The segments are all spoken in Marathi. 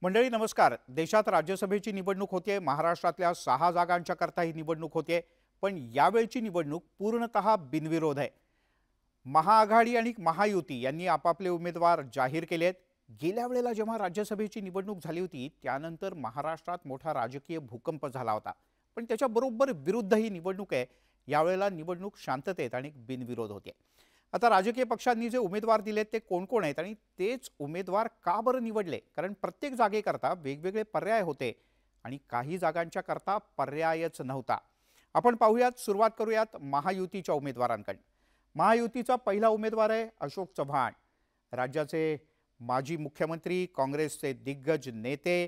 मंडळी नमस्कार। देशात राज्यसभेची निवडणूक होते। महाराष्ट्रातल्या 6 जागांच्या करता ही निवडणूक होते। पण यावेळची निवडणूक पूर्णतः बिनविरोध आहे। महाआघाडी आणि महायुती यांनी आपापले उमेदवार जाहीर केलेत। गेल्या वेळेला जेव्हा राज्यसभेची निवडणूक झाली होती त्यानंतर महाराष्ट्रात मोठा राजकीय भूकंप झाला होता। पण त्याच्या बरोबर विरुद्ध ही निवडणूक आहे। यावेळेला निवडणूक शांततेत आणि बिनविरोध होते। आता राजकीय पक्षांनी जे उमेदवार दिलेत ते कोण कोण आहेत आणि तेच उमेदवार का बरं निवडले? कारण प्रत्येक जागेकरता वेगवेगळे पर्याय होते आणि काही जागांच्या करता पर्यायच नव्हता। आपण पाहूयात, सुरुवात करूयात महायुतीच्या उमेदवारांकडून। महायुतीचा पहिला उमेदवार आहे अशोक चव्हाण, राज्याचे माजी मुख्यमंत्री, काँग्रेसचे दिग्गज नेते।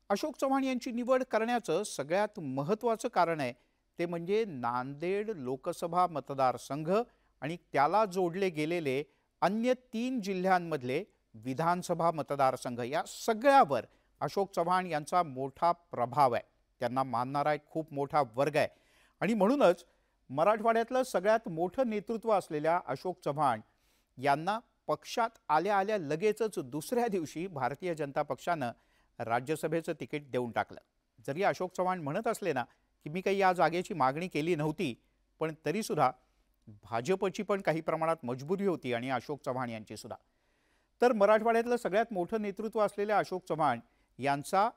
अशोक चव्हाण यांची निवड करण्याचं सगळ्यात महत्त्वाचं कारण आहे ते म्हणजे नांदेड लोकसभा मतदारसंघ आणि त्याला जोडले गेलेले अन्य 3 जिल्ह्यांमधले विधानसभा मतदारसंघ। या सगळ्यावर अशोक चव्हाण यांचा मोठा प्रभाव आहे, त्यांना मानणारा एक खूप मोठा वर्ग आहे आणि म्हणूनच मराठवाड्यातलं सगळ्यात मोठं नेतृत्व असलेल्या अशोक चव्हाण यांना पक्षात आल्या आल्या लगेचच दुसऱ्या दिवशी भारतीय जनता पक्षानं राज्यसभेचं तिकीट देऊन टाकलं। जरी अशोक चव्हाण म्हणत असले ना की मी काही या जागेची मागणी केली नव्हती, पण तरी सुद्धा भाजपची पण काही प्रमाणात मजबुरी होती आणि अशोक चव्हाण यांची सुद्धा। तर मराठवाड्यातलं सगळ्यात मोठं नेतृत्व असलेल्या अशोक चव्हाण यांचा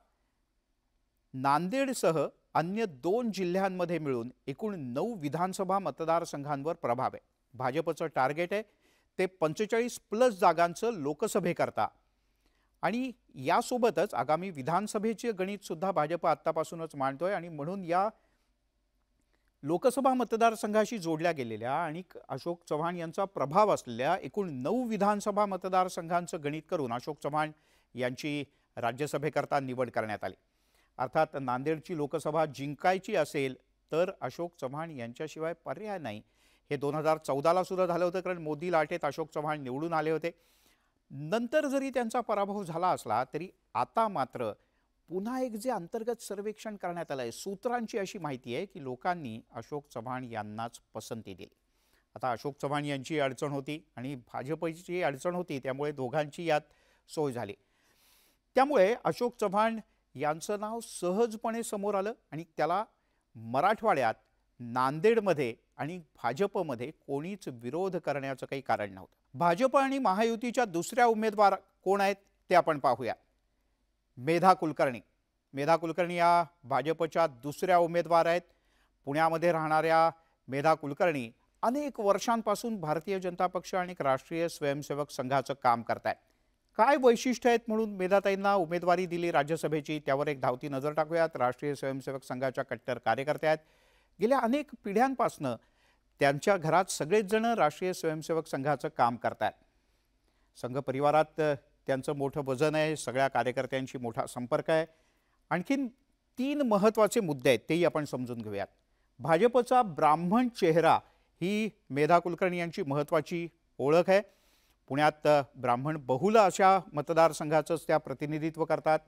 नांदेडसह अन्य 2 जिल्ह्यांमध्ये मिळून एकूण 9 विधानसभा मतदारसंघांवर प्रभाव आहे। भाजपचं टार्गेट आहे ते 45+ जागांचं लोकसभेकरता आणि यासोबतच आगामी विधानसभेचे गणित सुद्धा भाजप आत्तापासूनच मांडतोय आणि म्हणून या लोकसभा मतदारसंघाशी जोडल्या गेलेल्या आणि अशोक चव्हाण यांचा प्रभाव असलेल्या एकूण 9 विधानसभा मतदारसंघांचं गणित करून अशोक चव्हाण यांची राज्यसभेकरता निवड करण्यात आली। अर्थात नांदेडची लोकसभा जिंकायची असेल तर अशोक चव्हाण यांच्याशिवाय पर्याय नाही। हे 2014ला सुरू झालं होतं, कारण मोदी लाटेत अशोक चव्हाण निवडून आले होते। नंतर जरी त्यांचा पराभव झाला असला तरी आता मात्र पुन्हा एक जे अंतर्गत सर्वेक्षण करण्यात आलं आहे, सूत्रांची अशी माहिती आहे की लोकांनी अशोक चव्हाण यांनाच पसंती दिली। आता अशोक चव्हाण यांची अडचण होती आणि भाजपची अडचण होती, त्यामुळे दोघांची यात सोय झाली। त्यामुळे अशोक चव्हाण यांचं नाव सहजपणे समोर आलं आणि त्याला मराठवाड्यात नांदेडमध्ये आणि भाजपमध्ये कोणीच विरोध करण्याचं काही कारण नव्हतं। भाजप आणि महायुतीच्या दुसऱ्या उमेदवार कोण आहेत ते आपण पाहूया। मेधा कुलकर्णी। मेधा कुलकर्णी या भाजपच्या दुसऱ्या उमेदवार आहेत। पुण्यामध्ये राहणाऱ्या मेधा कुलकर्णी अनेक वर्षांपासून भारतीय जनता पक्ष आणि राष्ट्रीय स्वयंसेवक संघाचं काम करतात। काय वैशिष्ट्य आहेत म्हणून मेधाताईंना उमेदवारी दिली राज्यसभेची, त्यावर एक धावती नजर टाकूयात। राष्ट्रीय स्वयंसेवक संघाच्या कट्टर कार्यकर्ते आहेत। गेल्या अनेक पिढ्यांपासून त्यांच्या घरात सगळेच जण राष्ट्रीय स्वयंसेवक संघाचं काम करतात। संघ परिवारात त्यांचं मोठं वजन आहे, सगळ्या कार्यकर्त्यांशी मोठा संपर्क आहे। आणखीन 3 महत्त्वाचे मुद्दे आहेत तेही आपण समजून घेऊयात। भाजपचा ब्राह्मण चेहरा ही मेधा कुलकर्णी यांची महत्त्वाची ओळख आहे। पुण्यात ब्राह्मण बहुल अशा मतदारसंघाचंच त्या प्रतिनिधित्व करतात।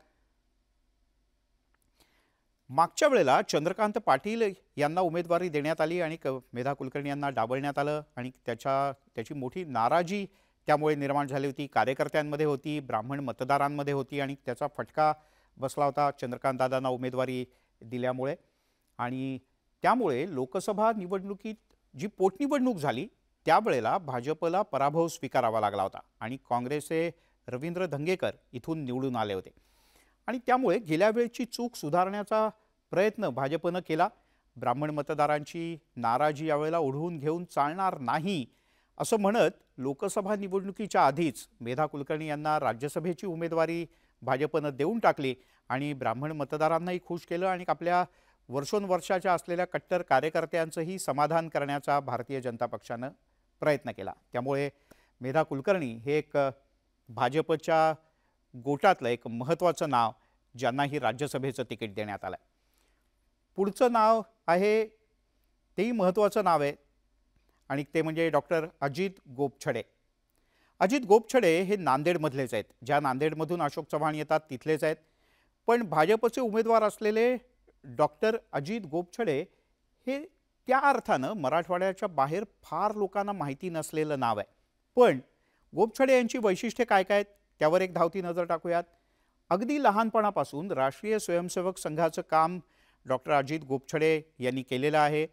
मागच्या वेळेला चंद्रकांत पाटील यांना उमेदवारी देण्यात आली आणि मेधा कुलकर्णी यांना डावलण्यात आलं आणि त्याची मोठी नाराजी त्यामुळे निर्माण झाली होती, कार्यकर्त्यांमध्ये होती, ब्राह्मण मतदारांमध्ये होती आणि त्याचा फटका बसला होता चंद्रकांत दादांना उमेदवारी दिल्यामुळे। आणि त्यामुळे लोकसभा निवडणुकीत जी पोटनिवडणूक झाली त्यावेळेला भाजपला पराभव स्वीकारावा लागला होता आणि काँग्रेसचे रवींद्र धंगेकर इथून निवडून आले होते आणि त्यामुळे गेल्या वेळची चूक सुधारण्याचा प्रयत्न भाजपनं केला। ब्राह्मण मतदारांची नाराजी यावेळेला ओढवून घेऊन चालणार नाही असं म्हणत लोकसभा निवडणुकीच्या आधीच मेधा कुलकर्णी यांना राज्यसभेची उमेदवारी भाजपनं देऊन टाकली आणि ब्राह्मण मतदारांनाही खुश केलं आणि आपल्या वर्षोनवर्षाच्या असलेल्या कट्टर कार्यकर्त्यांचंही समाधान करण्याचा भारतीय जनता पक्षानं प्रयत्न केला। त्यामुळे मेधा कुलकर्णी हे एक भाजपच्या गोटातलं एक महत्त्वाचं नाव ज्यांनाही राज्यसभेचं तिकीट देण्यात आलं। पुढचं नाव आहे तेही महत्त्वाचं नाव आहे आणि ते म्हणजे डॉक्टर अजित गोपछडे। अजित गोपछडे हे नांदेडमधलेच आहेत, ज्या नांदेडमधून अशोक चव्हाण येतात तिथलेच आहेत। पण भाजपचे उमेदवार असलेले डॉक्टर अजित गोपछडे हे त्या अर्थानं मराठवाड्याच्या बाहेर फार लोकांना माहिती नसलेलं नाव आहे। पण गोपछडे यांची वैशिष्ट्ये काय काय त्यावर एक धावती नजर टाकूयात। अगदी लहानपणापासून राष्ट्रीय स्वयंसेवक संघाचं काम डॉक्टर अजित गोपछडे यांनी केलेलं आहे.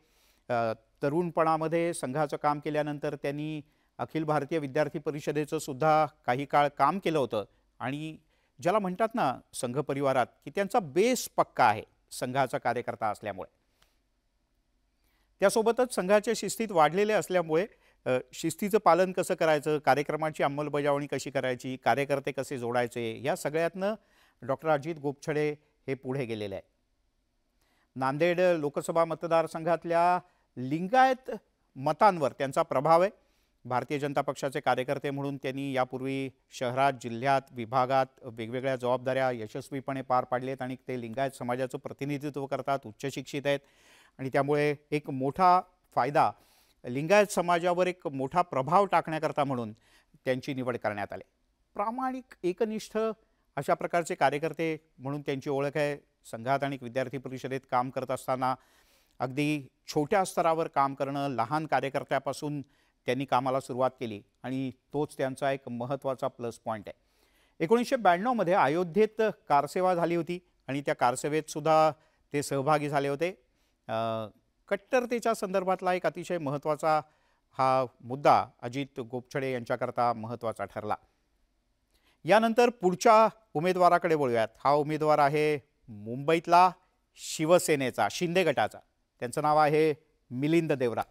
तरुणपणामध्ये संघाचं काम केल्यानंतर त्यांनी अखिल भारतीय विद्यार्थी परिषदेचं सुद्धा काही काळ काम केलं होतं आणि ज्याला म्हणतात ना संघ परिवारात की त्यांचा बेस पक्का आहे संघाचा कार्यकर्ता असल्यामुळे. त्यासोबतच संघाच्या शिस्तीत वाढलेले असल्यामुळे शिस्तीचं पालन कसं करायचं, कार्यक्रमाची अंमलबजावणी कशी करायची, कार्यकर्ते कसे जोडायचे, या सगळ्यातनं डॉक्टर अजित गोपछडे हे पुढे गेलेले आहे. नांदेड लोकसभा मतदारसंघातल्या लिंगायत मतांवर त्यांचा प्रभाव आहे. भारतीय जनता पक्षाचे कार्यकर्ते म्हणून त्यांनी यापूर्वी शहरात, जिल्ह्यात, विभागात वेगवेगळ्या जबाबदाऱ्या यशस्वीपणे पार पाडलेत आणि ते लिंगायत समाजाचं प्रतिनिधित्व करतात, उच्च शिक्षित आहेत आणि त्यामुळे एक मोठा फायदा लिंगायत समाजावर एक मोठा प्रभाव टाकण्याकरता म्हणून त्यांची निवड करण्यात आली. प्रामाणिक, एकनिष्ठ अशा प्रकारचे कार्यकर्ते म्हणून त्यांची ओळख आहे. संघात आणि विद्यार्थी परिषदेत काम करत असताना अगदी छोट्या स्तरावर काम करणं, लहान कार्यकर्त्यापासून त्यांनी कामाला सुरुवात केली आणि तोच त्यांचा एक महत्त्वाचा प्लस पॉईंट आहे. 1992 मध्ये अयोध्येत कारसेवा झाली होती आणि त्या कारसेवेत सुद्धा ते सहभागी झाले होते. कट्टरतेच्या संदर्भातला एक अतिशय महत्त्वाचा हा मुद्दा अजित गोपछडे यांच्याकरता महत्त्वाचा ठरला. यानंतर पुढच्या उमेदवाराकडे वळूयात. हा उमेदवार आहे मुंबईतला शिवसेनेचा, शिंदे गटाचा. त्यांचं नाव आहे मिलिंद देवरा.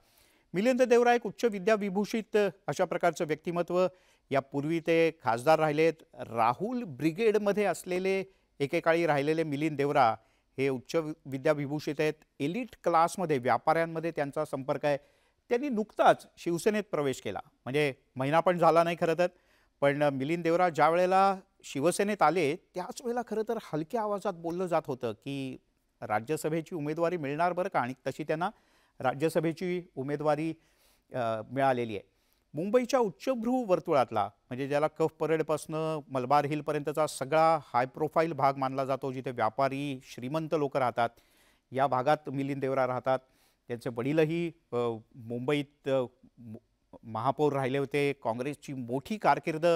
मिलिंद देवरा एक उच्च विद्याविभूषित अशा प्रकारचं व्यक्तिमत्व. यापूर्वी ते खासदार राहिलेत. राहुल ब्रिगेडमध्ये असलेले एकेकाळी राहिलेले मिलिंद देवरा हे उच्च विद्याविभूषित आहेत. एलिट क्लासमध्ये, व्यापाऱ्यांमध्ये त्यांचा संपर्क आहे. त्यांनी नुकताच शिवसेनेत प्रवेश केला, म्हणजे महिना पण झाला नाही खरं तर. पण मिलिंद देवरा ज्या वेळेला शिवसेनेत आले त्याच वेळेला खरं तर हलक्या आवाजात बोललं जात होतं की राज्यसभेची उमेदवारी मिळणार बरं का, आणि तशी त्यांना राज्यसभेची उमेदवारी मिळालेली आहे. मुंबईच्या उच्चभ्रू वर्तुळातला, म्हणजे ज्याला कफ परेडपासनं मलबार हिलपर्यंतचा सगळा हाय प्रोफाईल भाग मानला जातो, जिथे व्यापारी, श्रीमंत लोक राहतात, या भागात मिलिंद देवरा राहतात. त्यांचे वडीलही मुंबईत महापौर राहिले होते. काँग्रेसची मोठी कारकीर्द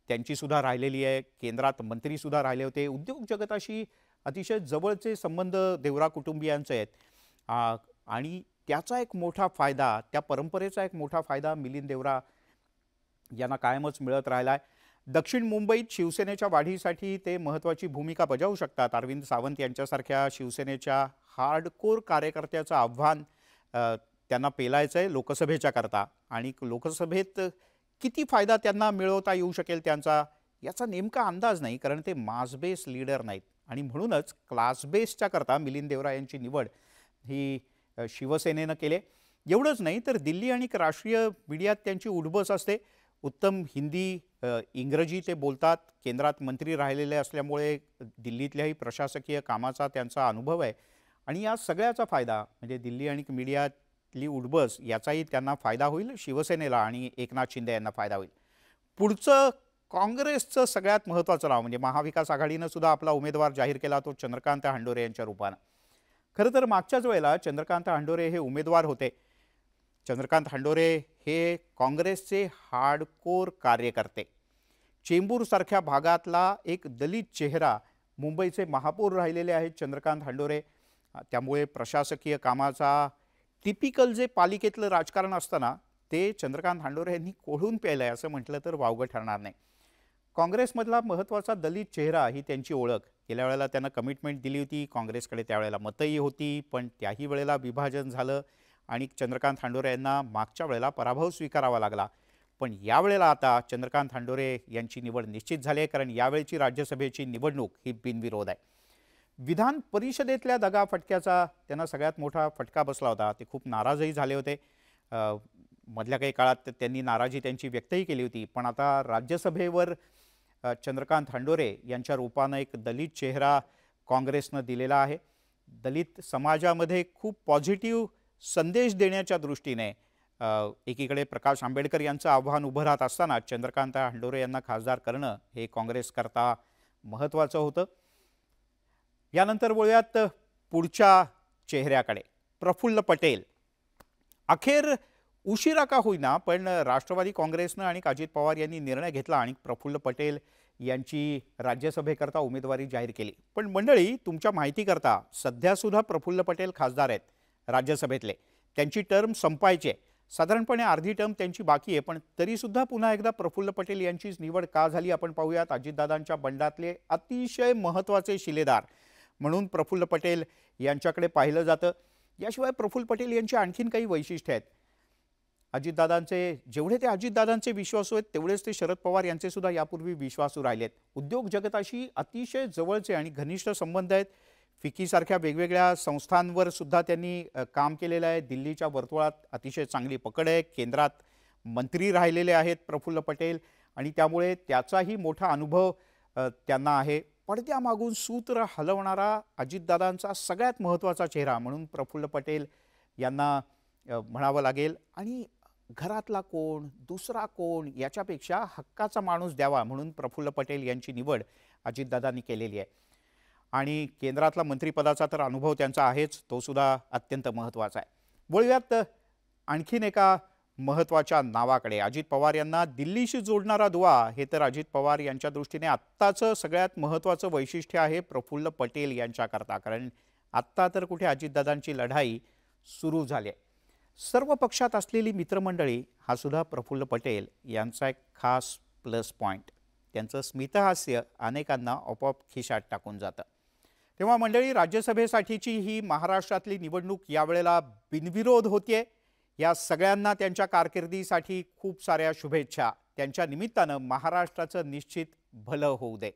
त्यांचीसुद्धा राहिलेली आहे. केंद्रात मंत्रीसुद्धा राहिले होते. उद्योग जगताशी अतिशय जवळचे संबंध देवरा कुटुंबियांचे आहेत आणि त्याचा एक मोठा फायदा, त्या परंपरेचा एक मोठा फायदा मिलिंद देवरा यांना कायमच मिळत राहिला आहे. दक्षिण मुंबईत शिवसेनेच्या वाढीसाठी ते महत्त्वाची भूमिका बजावू शकतात. अरविंद सावंत यांच्यासारख्या शिवसेनेच्या हार्डकोर कार्यकर्त्याचं आव्हान त्यांना पेलायचं आहे लोकसभेच्या करता, आणि लोकसभेत किती फायदा त्यांना मिळवता येऊ शकेल त्यांचा, याचा नेमका अंदाज नाही, कारण ते मास बेस लीडर नाहीत. आणि म्हणूनच क्लास बेसच्या करता मिलिंद देवरा यांची निवड ही शिवसेनेनं केले. एवढंच नाही तर दिल्ली आणि राष्ट्रीय मीडियात त्यांची उठबस असते. उत्तम हिंदी, इंग्रजी ते बोलतात. केंद्रात मंत्री राहिलेले असल्यामुळे दिल्लीतल्याही प्रशासकीय कामाचा त्यांचा अनुभव आहे आणि या सगळ्याचा फायदा म्हणजे दिल्ली आणि मीडियातली उठबस याचाही त्यांना फायदा होईल. शिवसेनेला आणि एकनाथ शिंदे यांना फायदा होईल. पुढचं काँग्रेसचं सगळ्यात महत्त्वाचं नाव म्हणजे महाविकास आघाडीनं सुद्धा आपला उमेदवार जाहीर केला, तो चंद्रकांत हंडोरे यांच्या रूपानं. खरं तर मागच्याच वेळेला चंद्रकांत हंडोरे हे उमेदवार होते. चंद्रकांत हंडोरे हे काँग्रेसचे हार्डकोर कार्यकर्ते, चेंबूरसारख्या भागातला एक दलित चेहरा, मुंबईचे महापौर राहिलेले आहेत चंद्रकांत हंडोरे. त्यामुळे प्रशासकीय कामाचा टिपिकल जे पालिकेतलं राजकारण असताना ते चंद्रकांत हंडोरे यांनी कोळून प्यायलं आहे असं म्हटलं तर वावगं ठरणार नाही. काँग्रेसमधला महत्त्वाचा दलित चेहरा ही त्यांची ओळख. गेल्या वेळेला त्यांना कमिटमेंट दिली होती, काँग्रेसकडे त्यावेळेला मतंही होती, पण त्याही वेळेला विभाजन झालं आणि चंद्रकांत हंडोरे यांना मागच्या वेळेला पराभव स्वीकारावा लागला. पण यावेळेला आता चंद्रकांत हंडोरे यांची निवड निश्चित झाली आहे, कारण यावेळची राज्यसभेची निवडणूक ही बिनविरोध आहे. विधान परिषदेतल्या दगाफटक्याचा त्यांना सगळ्यात मोठा फटका बसला होता. ते खूप नाराजही झाले होते. मधल्या काही काळात त्यांनी नाराजी त्यांची व्यक्तही केली होती. पण आता राज्यसभेवर चंद्रकांत हंडोरे यांच्या रूपानं एक दलित चेहरा काँग्रेसनं दिलेला आहे. दलित समाजामध्ये खूप पॉझिटिव्ह संदेश देण्याच्या दृष्टीने एकीकडे प्रकाश आंबेडकर यांचं आव्हान उभं राहत असताना चंद्रकांत हंडोरे यांना खासदार करणं हे काँग्रेसकरता महत्त्वाचं होतं. यानंतर वळूयात पुढच्या चेहऱ्याकडे. प्रफुल्ल पटेल. अखेर उशिरा का होईना पण राष्ट्रवादी काँग्रेसनं आणि अजित पवार यांनी निर्णय घेतला आणि प्रफुल्ल पटेल यांची राज्यसभेकरता उमेदवारी जाहीर केली. पण मंडळी, तुमच्या माहितीकरता सध्या सुद्धा प्रफुल्ल पटेल खासदार आहेत राज्यसभेतले. त्यांची टर्म संपायची आहे. साधारणपणे अर्धी टर्म त्यांची बाकी आहे. पण तरीसुद्धा पुन्हा एकदा प्रफुल्ल पटेल यांचीच निवड का झाली आपण पाहूयात. अजितदादांच्या बंडातले अतिशय महत्त्वाचे शिलेदार म्हणून प्रफुल्ल पटेल यांच्याकडे पाहिलं जातं. याशिवाय प्रफुल्ल पटेल यांची आणखीन काही वैशिष्ट्ये आहेत. जेवढे ते अजितदादांचे विश्वासू आहेत तेवढेच ते शरद पवार यांचे सुद्धा यापूर्वी विश्वासू राहिलेत. उद्योग जगताशी अतिशय जवळचे आणि घनिष्ठ संबंध आहेत. फिकीसारख्या वेगवेगळ्या संस्थांवर सुद्धा त्यांनी काम केलेलं आहे. दिल्लीच्या वर्तुळात अतिशय चांगली पकड आहे. केंद्रात मंत्री राहिलेले आहेत प्रफुल्ल पटेल आणि त्यामुळे त्याचाही मोठा अनुभव त्यांना आहे. पडद्यामागून सूत्र हलवणारा अजितदादांचा सगळ्यात महत्त्वाचा चेहरा म्हणून प्रफुल्ल पटेल यांना म्हणावं लागेल. आणि घरातला कोण, दुसरा कोण याच्यापेक्षा हक्काचा माणूस द्यावा म्हणून प्रफुल्ल पटेल यांची निवड अजितदादांनी केलेली आहे. आणि केंद्रातला मंत्रिपदाचा तर अनुभव त्यांचा आहेच, तो सुद्धा अत्यंत महत्त्वाचा आहे. वळूयात आणखीन एका महत्त्वाच्या नावाकडे. अजित पवार यांना दिल्लीशी जोडणारा दुवा हे तर अजित पवार यांच्या दृष्टीने आत्ताचं सगळ्यात महत्त्वाचं वैशिष्ट्य आहे प्रफुल्ल पटेल यांच्याकरता. कारण आत्ता तर कुठे अजितदादांची लढाई सुरू झाली आहे. सर्व पक्षात असलेली मित्रमंडळी हा सुद्धा प्रफुल्ल पटेल यांचा एक खास प्लस पॉईंट. त्यांचं स्मितहास्य अनेकांना आपोआप खिशात टाकून जातं. तेव्हा मंडळी, राज्यसभेसाठीची ही महाराष्ट्रातली निवडणूक यावेळेला बिनविरोध होतीये. या सगळ्यांना त्यांच्या कारकिर्दीसाठी खूप साऱ्या शुभेच्छा. त्यांच्या निमित्तानं महाराष्ट्राचं निश्चित भलं होऊ दे.